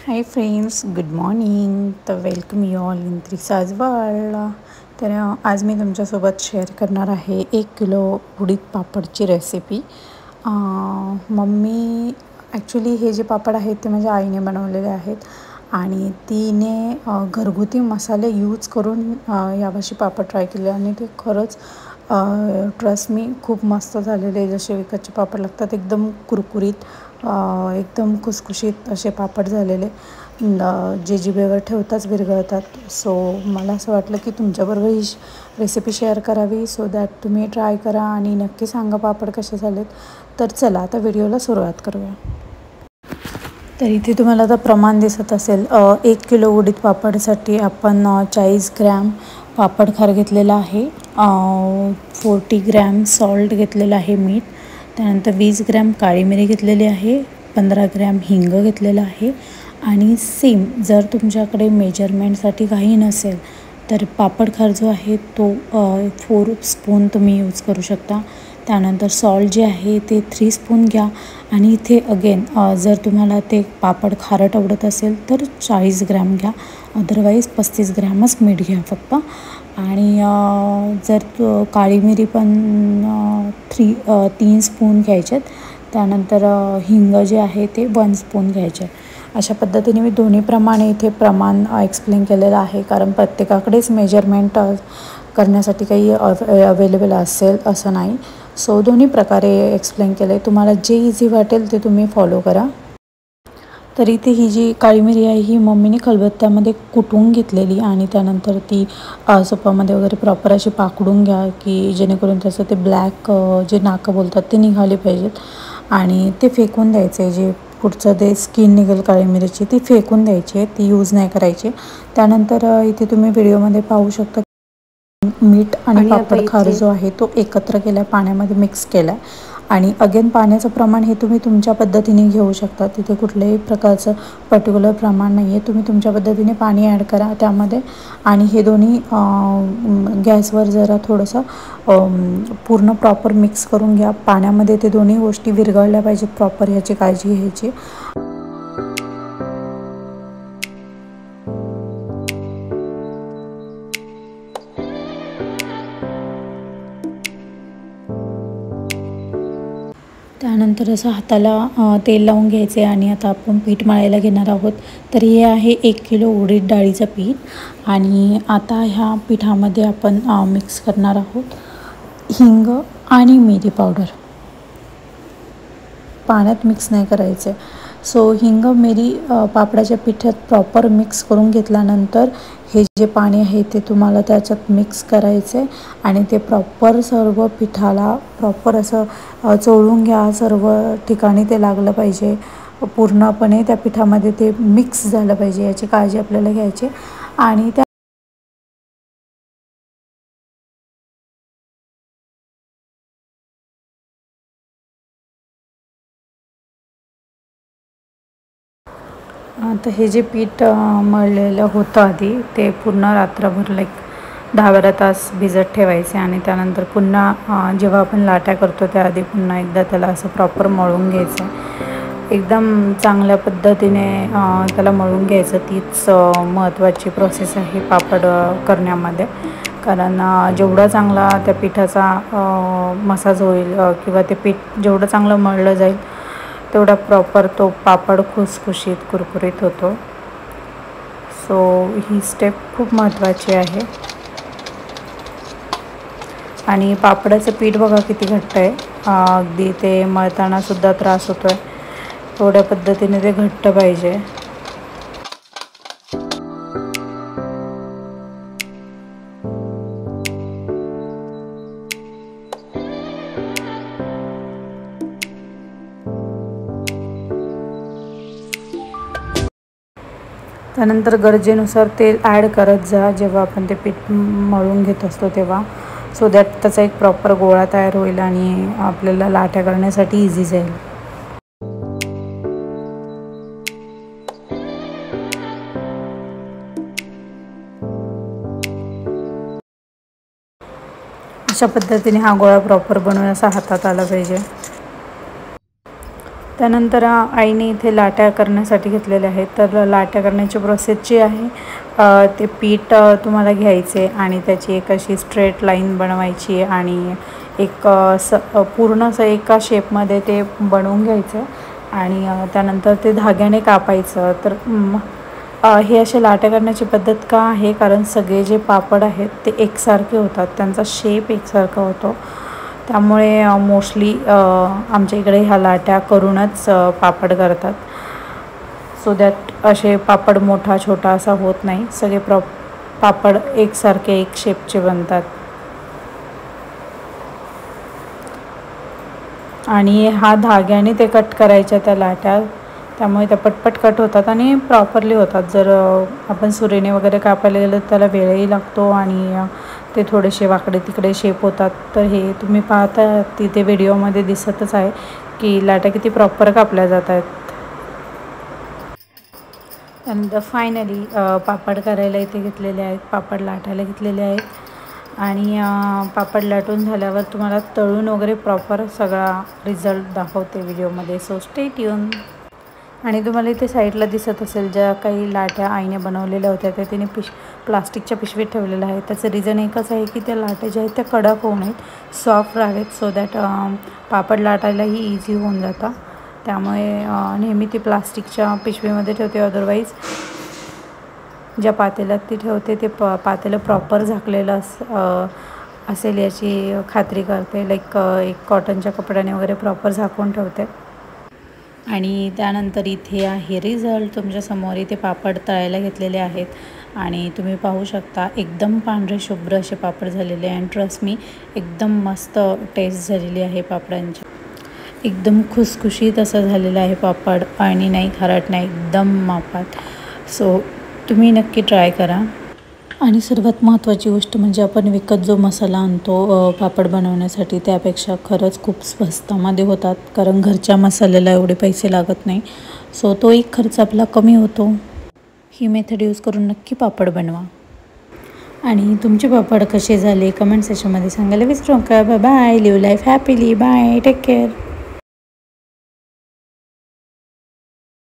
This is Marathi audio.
हाय फ्रेंड्स, गुड मॉर्निंग. तर वेलकम यू ऑल इन त्रिसाज वर्ल्ड. तर आज मी तुमच्यासोबत शेअर करणार आहे 1 किलो उडीद पापडची रेसिपी. मम्मी ॲक्च्युली हे जे पापड आहेत ते माझ्या आईने बनवलेले आहेत आणि तिने घरगुती मसाले यूज करून यावर्षी पापड ट्राय केले आणि ते खरंच ट्रस्ट मी खूप मस्त झालेले. जसे विकतचे पापड लागतात एकदम कुरकुरीत, एकदम खुसखुशीत असे पापड झालेले, जे जिभेवर ठेवताच विरघळतात. सो मला असं वाटलं की तुमच्याबरोबर ही रेसिपी शेअर करावी, सो दॅट तुम्ही ट्राय करा आणि नक्की सांगा पापड कसे झालेत. तर चला आता व्हिडिओला सुरुवात करूया. तर इथे तुम्हाला आता प्रमाण दिसत असेल. 1 किलो उडीद पापडसाठी आपण 40 ग्रॅम पापड खार घेतलेला आहे, 40 ग्रॅम सॉल्ट घेतलेलं आहे, मीठ, त्यानंतर 20 ग्रॅम काळी मिरी घेतलेली आहे, 15 ग्रॅम हिंग घेतलेलं आहे आणि सेम जर तुमच्याकडे मेजरमेंटसाठी काही नसेल तर पापड खार जो आहे तो 4 स्पून तुम्ही यूज करू शकता. त्यानंतर सॉल्ट जे आहे ते 3 स्पून घ्या आणि इथे अगेन जर तुम्हाला ते पापड खारट आवडत असेल तर 40 ग्रॅम घ्या, अदरवाईज 35 ग्रॅमच मीठ घ्या फक्त. आणि जर काळी मिरी पण 3 स्पून घ्यायच्यात. त्यानंतर हिंग जे आहे ते 1 स्पून घ्यायचे. अशा पद्धतीने मी दोन्ही प्रमाणे इथे प्रमाण एक्सप्लेन केलेलं आहे, कारण प्रत्येकाकडेच मेजरमेंट करण्यासाठी काही अवेलेबल असेल असं नाही. सो दोन्ही प्रकारे एक्सप्लेन केलं आहे. तुम्हाला जे इझी वाटेल ते तुम्ही फॉलो करा. तर इथे ही जी काळी मिरी आहे ही मम्मीने खलबत्त्यामध्ये कुटून घेतलेली आणि त्यानंतर ती सुपामध्ये वगैरे प्रॉपर अशी पाकडून घ्या की जेणेकरून त्याचं ते ब्लॅक जे नाकं बोलतात ते निघाले पाहिजेत आणि ते फेकून द्यायचे. जे पुढचं ते स्किन निघेल काळी मिरीची ती फेकून द्यायची, ती यूज नाही करायची. त्यानंतर इथे तुम्ही व्हिडिओमध्ये पाहू शकता मीठ आणि पापड खार जो आहे तो एकत्र केला, पाण्यामध्ये मिक्स केला आणि अगेन पाण्याचं प्रमाण हे तुम्ही तुमच्या पद्धतीने घेऊ शकता. तिथे कुठल्याही प्रकारचं पर्टिक्युलर प्रमाण नाही आहे. तुम्ही तुमच्या पद्धतीने पाणी ॲड करा त्यामध्ये आणि हे दोन्ही गॅसवर जरा थोडंसं पूर्ण प्रॉपर मिक्स करून घ्या. पाण्यामध्ये ते दोन्ही गोष्टी विरघळल्या पाहिजेत प्रॉपर, ह्याची काळजी घ्यायची. त्यानंतर असं हाताला तेल लावून घ्यायचे आणि आता आपण पीठ मळायला घेणार आहोत. तर हे आहे 1 किलो उडीद डाळीचं पीठ आणि आता ह्या पिठामध्ये आपण मिक्स करणार आहोत हिंग आणि मिरी पावडर. पाण्यात मिक्स नाही करायचे. सो हिंग मिरी पापडाच्या पिठात प्रॉपर मिक्स करून घेतल्यानंतर हे जे पाणी आहे ते तुम्हाला त्याच्यात मिक्स करायचे आणि ते प्रॉपर सर्व पिठाला प्रॉपर असं चोळून घ्या. सर्व ठिकाणी ते लागलं पाहिजे, पूर्णपणे त्या पिठामध्ये ते मिक्स झालं पाहिजे, याची काळजी आपल्याला घ्यायची. आणि आता हे जे पीठ मळलेलं होतं आधी ते पूर्ण रात्रभर 10-12 तास भिजत ठेवायचे आणि त्यानंतर पुन्हा जेव्हा आपण लाट्या करतो त्याआधी पुन्हा एकदा त्याला असं प्रॉपर मळून घ्यायचं. एकदम चांगल्या पद्धतीने त्याला मळून घ्यायचं. तीच महत्त्वाची प्रोसेस आहे पापड करण्यामध्ये, कारण जेवढा चांगला त्या पिठाचा मसाज होईल किंवा ते पीठ जेवढं चांगलं मळलं जाईल तेवढा प्रॉपर तो पापड खुसखुशीत कुरकुरीत होतो. सो ही स्टेप खूप महत्त्वाची आहे. आणि पापडाचं पीठ बघा किती घट्ट आहे, अगदी ते मळतानासुद्धा त्रास होतो आहे. थोड्या पद्धतीने ते घट्ट पाहिजे. त्यानंतर गरजेनुसार तेल ॲड करत जा जेव्हा आपण ते पीठ मळून घेत असतो तेव्हा, सो दॅट त्याचा एक प्रॉपर गोळा तयार होईल आणि आपल्याला लाट्या करण्यासाठी इझी जाईल. अशा पद्धतीने हा गोळा प्रॉपर बनवून असा हातात आला पाहिजे. त्यानंतर आईने इथे लाट्या करण्यासाठी घेतलेल्या आहेत. तर लाट्या करण्याची प्रोसेस जी आहे ते पीठ तुम्हाला घ्यायचे आणि त्याची एक अशी स्ट्रेट लाईन बनवायची आणि एक पूर्ण असं एका शेपमध्ये ते बनवून घ्यायचं आणि त्यानंतर ते धाग्याने कापायचं. तर हे असे लाट्या करण्याची पद्धत का आहे, कारण सगळे जे पापड आहेत ते एकसारखे होतात, त्यांचा शेप एकसारखा होतो. त्यामुळे मोस्टली आमच्या इकडे ह्या लाट्या करूनच पापड करतात. सो दॅट असे पापड मोठा छोटा असा होत नाही, सगळे पापड एकसारखे एक शेपचे बनतात. आणि हा धाग्याने ते कट करायच्या त्या लाट्या, त्यामुळे त्या पटपट कट होतात आणि प्रॉपरली होतात. जर आपण सुरीने वगैरे कापायला गेलं तर त्याला वेळही लागतो आणि ते थोडेसे वाकडे तिकडे शेप होतात. तर हे तुम्ही पाहता तिथे व्हिडिओमध्ये दिसतच आहे की लाट्या किती प्रॉपर कापल्या जात आहेत. त्यानंतर फायनली पापड करायला इथे घेतलेले आहेत, पापड लाटायला घेतलेले आहेत आणि पापड लाटून झाल्यावर तुम्हाला तळून वगैरे प्रॉपर सगळा रिझल्ट दाखवते व्हिडिओमध्ये. So stay tune. आणि तुम्हाला इथे साईडला दिसत असेल ज्या काही लाट्या आईने बनवलेल्या होत्या त्या तिने प्लास्टिकच्या पिशवीत ठेवलेल्या आहेत. त्याचं रिझन एकच आहे की त्या लाट्या ज्या आहेत त्या कडक होऊ नयेत, सॉफ्ट राहावेत, सो दॅट पापड लाटायलाही इझी होऊन जातं. त्यामुळे नेहमी ती प्लास्टिकच्या पिशवीमध्ये ठेवते. अदरवाईज ज्या पातेल्यात ती ठेवते ते पातेलं प्रॉपर झाकलेलं असेल याची खात्री करते. लाईक एक कॉटनच्या कपड्याने वगैरे प्रॉपर झाकून ठेवते. आणि त्यानंतर इथे आहे रिझल्ट तुमच्यासमोर. इथे पापड तळायला घेतलेले आहेत आणि तुम्ही पाहू शकता एकदम पांढरे शुभ्र असे पापड झालेले आहे. आणि ट्रस्ट मी एकदम मस्त टेस्ट झालेली आहे पापडांची, एकदम खुसखुशीत असं झालेलं आहे पापड आणि नाही खारट नाही, एकदम मापात. सो तुम्ही नक्की ट्राय करा. आणि सर्वात महत्त्वाची गोष्ट म्हणजे आपण विकत जो मसाला आणतो पापड बनवण्यासाठी त्यापेक्षा खरंच खूप स्वस्तामध्ये होतात, कारण घरच्या मसाल्याला एवढे पैसे लागत नाही. सो तो एक खर्च आपला कमी होतो. ही मेथड यूज करून नक्की पापड बनवा. आणि तुमचे पापड कसे झाले कमेंट सेक्शनमध्ये सांगायला विसरू नका. Bye bye. Live life happily. Bye. Take care.